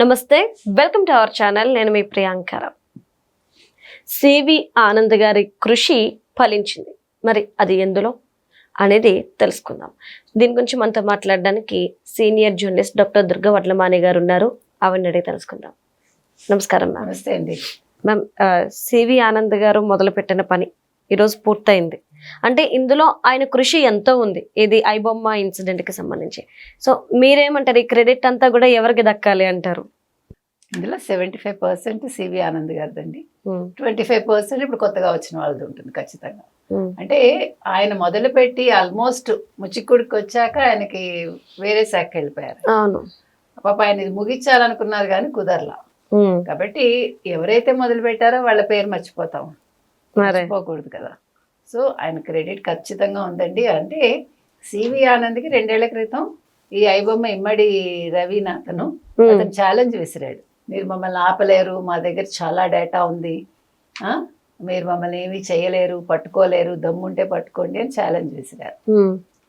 నమస్తే, welcome to our channel. నేను మీ ప్రియాంకర. CV Anand గారి కృషి ఫలించింది. మరి అది ఎందులో అనేది తెలుసుకుందాం. దీని గురించి మనతో మాట్లాడడానికి senior journalist doctor Durga Vadlamani గారు ఉన్నారు. ఆవిడని అడిగి తెలుసుకుందాం. నమస్కారం మ్యామ్. నమస్తే అండి మ్యామ్, సివి ఆనంద్ గారు మొదలుపెట్టిన పని ఈరోజు పూర్తయింది. అంటే ఇందులో ఆయన కృషి ఎంతో ఉంది. ఇది ఐబొమ్మ ఇన్సిడెంట్కి సంబంధించి. సో మీరేమంటారు, ఈ క్రెడిట్ అంతా కూడా ఎవరికి దక్కాలి అంటారు? ఇందులో 75% సివి ఆనంద్ గారిదండి. 25% ఇప్పుడు కొత్తగా వచ్చిన వాళ్ళది ఉంటుంది ఖచ్చితంగా. అంటే ఆయన మొదలుపెట్టి ఆల్మోస్ట్ ముచ్చిక్కుడికి వచ్చాక ఆయనకి వేరే శాఖకి వెళ్ళిపోయారు. అవును, పాప ఆయన ఇది ముగించాలనుకున్నారు కానీ కుదరలా. కాబట్టి ఎవరైతే మొదలు పెట్టారో వాళ్ళ పేరు మర్చిపోకూడదు కదా. సో ఆయన క్రెడిట్ ఖచ్చితంగా ఉందండి. అంటే సివి ఆనంద్కి 2 ఏళ్ల క్రితం ఈ ఐబొమ్మ ఇమ్మడి రవినాథను అతను ఛాలెంజ్ విసిరాడు. మీరు మమ్మల్ని ఆపలేరు, మా దగ్గర చాలా డేటా ఉంది, మీరు మమ్మల్ని ఏమీ చేయలేరు, పట్టుకోలేరు, దమ్ముంటే పట్టుకోండి అని ఛాలెంజ్ విసిరారు.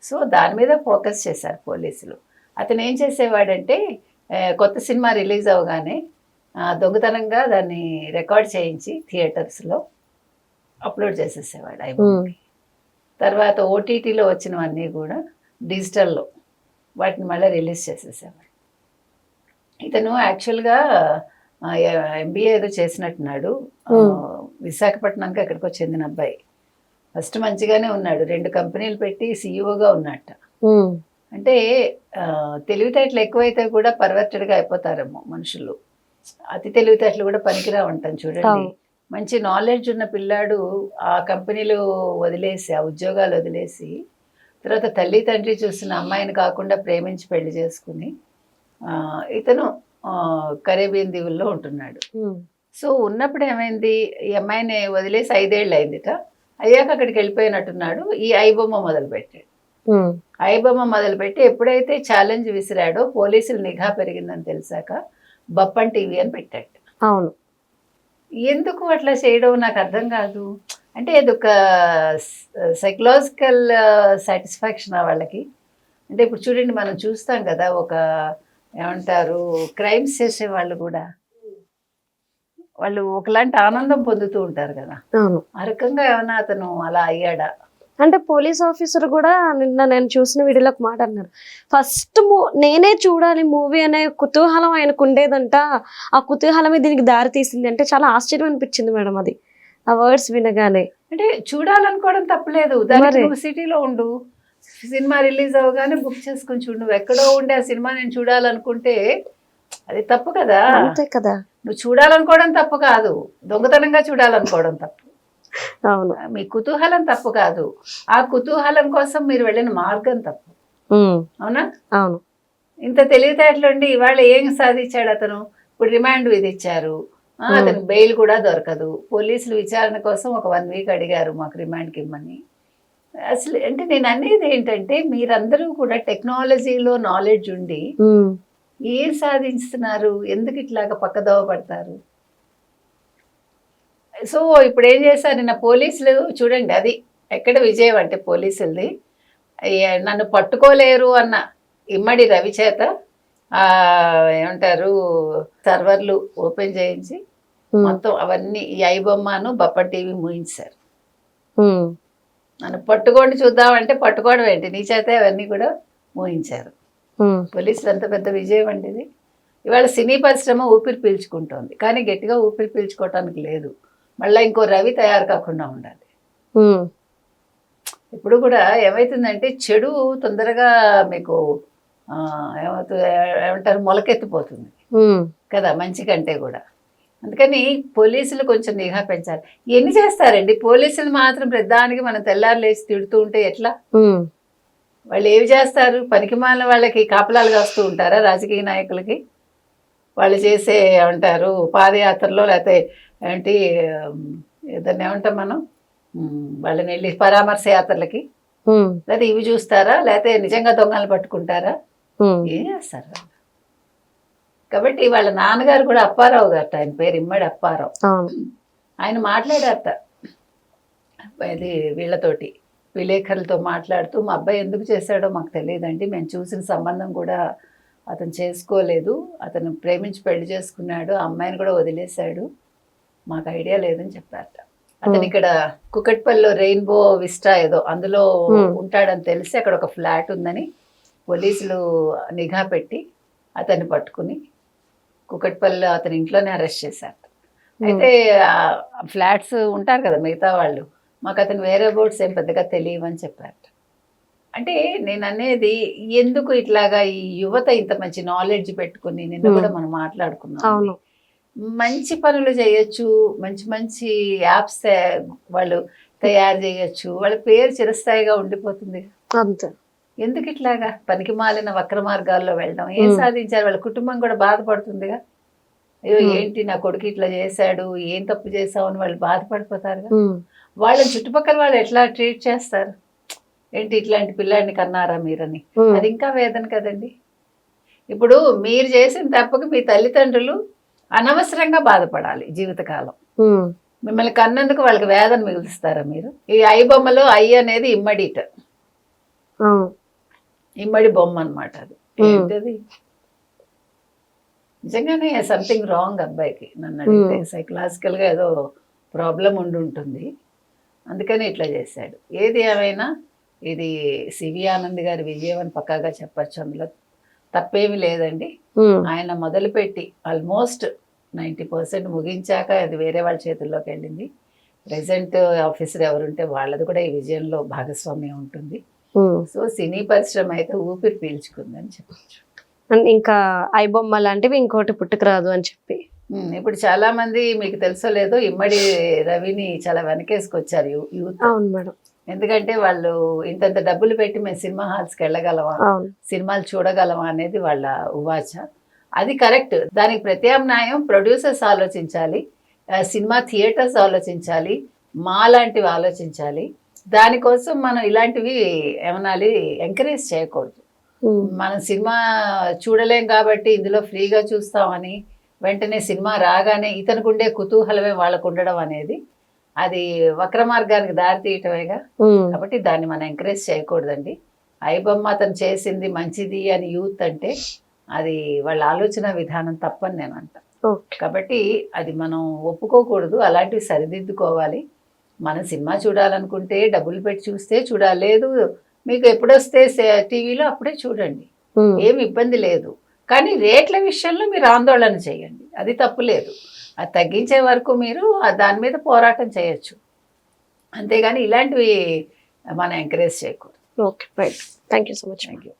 సో దాని మీద ఫోకస్ చేశారు పోలీసులు. అతను ఏం చేసేవాడంటే కొత్త సినిమా రిలీజ్ అవగానే దొంగతనంగా దాన్ని రికార్డ్ చేయించి థియేటర్స్లో అప్లోడ్ చేసేసేవాడు ఐబొమ్మకి. తర్వాత ఓటీటీలో వచ్చినవన్నీ కూడా డిజిటల్లో వాటిని మళ్ళీ రిలీజ్ చేసేసేవాడు. ఇతను యాక్చువల్గా ఎంబీఏ ఏదో చేసినట్టున్నాడు. విశాఖపట్నంకి ఎక్కడికో చెందిన అబ్బాయి. ఫస్ట్ మంచిగానే ఉన్నాడు, 2 కంపెనీలు పెట్టి సీఈఓగా ఉన్నట్ట. అంటే తెలివితేటలు ఎక్కువైతే కూడా పర్వర్టెడ్గా అయిపోతారేమో మనుషులు. అతి తెలివితేటలు కూడా పనికిరా ఉంటాను చూడండి. మంచి నాలెడ్జ్ ఉన్న పిల్లాడు ఆ కంపెనీలు వదిలేసి, ఆ ఉద్యోగాలు వదిలేసి, తర్వాత తల్లి తండ్రి చూసిన అమ్మాయిని కాకుండా ప్రేమించి పెళ్లి చేసుకుని ఇతను కరేబియన్ దీవుల్లో ఉంటున్నాడు. సో ఉన్నప్పుడు ఏమైంది, ఈ అమ్మాయిని వదిలేసి 5 ఏళ్ళు అయిందిట. అయ్యాక అక్కడికి వెళ్ళిపోయినట్టున్నాడు. ఈ ఐబొమ్మ మొదలుపెట్టాడు. ఐబొమ్మ మొదలుపెట్టి ఎప్పుడైతే ఛాలెంజ్ విసిరాడో పోలీసులు నిఘా పెరిగిందని తెలిసాక బప్పన్ టీవీ అని పెట్టాడు. అవును, ఎందుకు అట్లా చేయడం నాకు అర్థం కాదు. అంటే అదొక సైకలాజికల్ సాటిస్ఫాక్షన్ వాళ్ళకి. అంటే ఇప్పుడు చూడండి, మనం చూస్తాం కదా, ఒక ఏమంటారు క్రైమ్స్ చేసే వాళ్ళు కూడా వాళ్ళు ఒకలాంటి ఆనందం పొందుతూ ఉంటారు కదా. ఆ రకంగా ఏమన్నా అతను అలా అయ్యాడా? అంటే పోలీస్ ఆఫీసర్ కూడా నిన్న నేను చూసిన వీడియోలో ఒక మాట అన్నారు. ఫస్ట్ నేనే చూడాలి మూవీ అనే కుతూహలం ఆయనకు ఉండేదంట. ఆ కుతూహలమే దీనికి దారి తీసింది అంటే చాలా ఆశ్చర్యం అనిపించింది మేడం అది ఆ వర్డ్స్ వినగానే. అంటే చూడాలనుకోవడం తప్పలేదు. నువ్వు సిటీలో ఉండు, సినిమా రిలీజ్ అవగానే బుక్ చేసుకుని చూడు. నువ్వు ఎక్కడో ఉండే ఆ సినిమా నేను చూడాలనుకుంటే అది తప్పు కదా. అంతే కదా. నువ్వు చూడాలనుకోవడం తప్పు కాదు, దొంగతనంగా చూడాలనుకోవడం తప్పు. అవును, మీ కుతూహలం తప్పు కాదు, ఆ కుతూహలం కోసం మీరు వెళ్ళిన మార్గం తప్పు. అవునా? అవును. ఇంత తెలివితేటలుండి ఇవాళ ఏం సాధించాడు అతను? ఇప్పుడు రిమాండ్ విధించారు, అతనికి బెయిల్ కూడా దొరకదు. పోలీసులు విచారణ కోసం ఒక 1 వీక్ అడిగారు మాకు రిమాండ్కి ఇమ్మని. అసలు అంటే నేను అనేది ఏంటంటే, మీరందరూ కూడా టెక్నాలజీలో నాలెడ్జ్ ఉండి ఏం సాధిస్తున్నారు? ఎందుకు ఇట్లాగా పక్కదోవ పడతారు? సో ఇప్పుడు ఏం చేశారు నిన్న పోలీసులు చూడండి, అది ఎక్కడ విజయం అంటే పోలీసులది. నన్ను పట్టుకోలేరు అన్న ఇమ్మడి రవి చేత ఏమంటారు సర్వర్లు ఓపెన్ చేయించి మొత్తం అవన్నీ ఈ ఐబొమ్మను బప్పన్ టీవీ మూయించారు. నన్ను పట్టుకోండి చూద్దామంటే పట్టుకోవడం ఏంటి, నీ చేత అవన్నీ కూడా మూయించారు. పోలీసులు ఎంత పెద్ద విజయం అండి ఇది. ఇవాళ సినీ పరిశ్రమ ఊపిరి పీల్చుకుంటోంది, కానీ గట్టిగా ఊపిరి పీల్చుకోవటానికి లేదు. మళ్ళీ ఇంకో రవి తయారు కాకుండా ఉండాలి. ఇప్పుడు కూడా ఏమవుతుందంటే చెడు తొందరగా మీకు ఏమంటారు మొలకెత్తిపోతుంది కదా మంచి కంటే కూడా. అందుకని పోలీసులు కొంచెం నిఘా పెంచాలి. ఎన్ని చేస్తారండి పోలీసులు మాత్రం ప్రతిదానికి మనం తెల్లారు లేచి తిడుతూ ఉంటే ఎట్లా? వాళ్ళు ఏవి చేస్తారు? పనికిమాలిన వాళ్ళకి కాపలాలు కాస్తూ ఉంటారా రాజకీయ నాయకులకి? వాళ్ళు చేసే ఏమంటారు పాదయాత్రలో, లేకపోతే ఏంటి ఏదన్నా ఏమంటాం మనం, వాళ్ళని వెళ్ళి పరామర్శ యాత్రలకి, లేకపోతే ఇవి చూస్తారా, లేకపోతే నిజంగా దొంగలు పట్టుకుంటారా? ఏం చేస్తారు? కాబట్టి వాళ్ళ నాన్నగారు కూడా అప్పారావు గారట, ఆయన పేరు ఇమ్మడి అప్పారావు. ఆయన మాట్లాడారట ఇది వీళ్ళతోటి, విలేకరులతో మాట్లాడుతూ, మా అబ్బాయి ఎందుకు చేశాడో మాకు తెలియదండి, మేము చూసిన సంబంధం కూడా అతను చేసుకోలేదు, అతను ప్రేమించి పెళ్లి చేసుకున్నాడు, ఆ అమ్మాయిని కూడా వదిలేశాడు, మాకు ఐడియా లేదని చెప్పారట. అతను ఇక్కడ కుకట్పల్లిలో రెయిన్బో విస్టా ఏదో అందులో ఉంటాడని తెలిసి అక్కడ ఒక ఫ్లాట్ ఉందని పోలీసులు నిఘా పెట్టి అతన్ని పట్టుకుని కుకట్పల్లిలో అతని ఇంట్లోనే అరెస్ట్ చేశారు. అయితే ఫ్లాట్స్ ఉంటారు కదా మిగతా వాళ్ళు, మాకు అతను వేరే బోర్డ్స్ ఏం పెద్దగా తెలియవని చెప్పారు. అంటే నేను అనేది ఎందుకు ఇట్లాగా ఈ యువత ఇంత మంచి నాలెడ్జ్ పెట్టుకుని, నిన్న కూడా మనం మాట్లాడుకున్నాం, మంచి పనులు చేయొచ్చు, మంచి మంచి యాప్స్ వాళ్ళు తయారు చేయొచ్చు, వాళ్ళ పేరు చిరస్థాయిగా ఉండిపోతుంది. అంతే. ఎందుకు ఇట్లాగా పనికి మాలిన వక్ర మార్గాల్లో వెళ్ళడం? ఏం సాధించారు? వాళ్ళ కుటుంబం కూడా బాధపడుతుందిగా. అయ్యో ఏంటి నా కొడుకు ఇట్లా చేశాడు, ఏం తప్పు చేసావు అని వాళ్ళు బాధపడిపోతారుగా. వాళ్ళని చుట్టుపక్కల వాళ్ళు ఎట్లా ట్రీట్ చేస్తారు? ఏంటి ఇట్లాంటి పిల్లాడిని కన్నారా మీరని, అది ఇంకా వేదన కదండి. ఇప్పుడు మీరు చేసిన తప్పకు మీ తల్లిదండ్రులు అనవసరంగా బాధపడాలి జీవితకాలం. మిమ్మల్ని కన్నందుకు వాళ్ళకి వేదన మిగులుస్తారా మీరు? ఈ ఐ బొమ్మలో ఐ అనేది ఇమ్మడి బొమ్మ అనమాట. అది ఏంటది? నిజంగానే సంథింగ్ రాంగ్ అబ్బాయికి, నన్ను అడిగితే సైకలాజికల్గా ఏదో ప్రాబ్లం ఉంటుంది, అందుకని ఇట్లా చేశాడు. ఏది ఏమైనా ఇది సివి ఆనంద్ గారి విజయం అని పక్కాగా చెప్పచ్చు, అందులో తప్పేమి లేదండి. ఆయన మొదలుపెట్టి ఆల్మోస్ట్ 90% ముగించాక అది వేరే వాళ్ళ చేతుల్లోకి వెళ్ళింది. ప్రెసెంట్ ఆఫీసర్ ఎవరుంటే వాళ్ళది కూడా ఈ విజయంలో భాగస్వామ్యం ఉంటుంది. సో సినీ పరిశ్రమ అయితే ఊపిరి పీల్చుకుందని చెప్పచ్చు. ఇంకా ఐ బొమ్మ లాంటివి ఇంకోటి పుట్టుకురాదు అని చెప్పి ఇప్పుడు చాలా మంది మీకు తెలుసో లేదో ఇమ్మడి రవిని చాలా వెనకేసుకొచ్చారు యూత్. అవును మేడం. ఎందుకంటే వాళ్ళు ఇంతంత డబ్బులు పెట్టి మేము సినిమా హాల్స్కి వెళ్ళగలమా, సినిమాలు చూడగలమా అనేది వాళ్ళ ఉవాచ. అది కరెక్ట్. దానికి ప్రత్యామ్నాయం ప్రొడ్యూసర్స్ ఆలోచించాలి, సినిమా థియేటర్స్ ఆలోచించాలి, మా లాంటివి ఆలోచించాలి. దానికోసం మనం ఇలాంటివి ఏమనాలి, ఎంకరేజ్ చేయకూడదు. మనం సినిమా చూడలేం కాబట్టి ఇందులో ఫ్రీగా చూస్తామని వెంటనే సినిమా రాగానే ఇతనికి ఉండే కుతూహలమే వాళ్ళకు ఉండడం అనేది అది వక్ర మార్గానికి దారి తీయటమేగా. కాబట్టి దాన్ని మనం ఎంకరేజ్ చేయకూడదండి. ఐ బొమ్మ అతను చేసింది మంచిది అని యూత్ అంటే అది వాళ్ళ ఆలోచన విధానం తప్పని నేను అంట. కాబట్టి అది మనం ఒప్పుకోకూడదు, అలాంటివి సరిదిద్దుకోవాలి. మనం సినిమా చూడాలనుకుంటే డబ్బులు పెట్టి చూస్తే చూడాలి, లేదు మీకు ఎప్పుడొస్తే టీవీలో అప్పుడే చూడండి, ఏమి ఇబ్బంది లేదు. కానీ రేట్ల విషయంలో మీరు ఆందోళన చేయండి, అది తప్పు లేదు. అది తగ్గించే వరకు మీరు దాని మీద పోరాటం చేయొచ్చు, అంతేగాని ఇలాంటివి మనం ఎంకరేజ్ చేయకూడదు. Okay right, thank you so much. Thank you.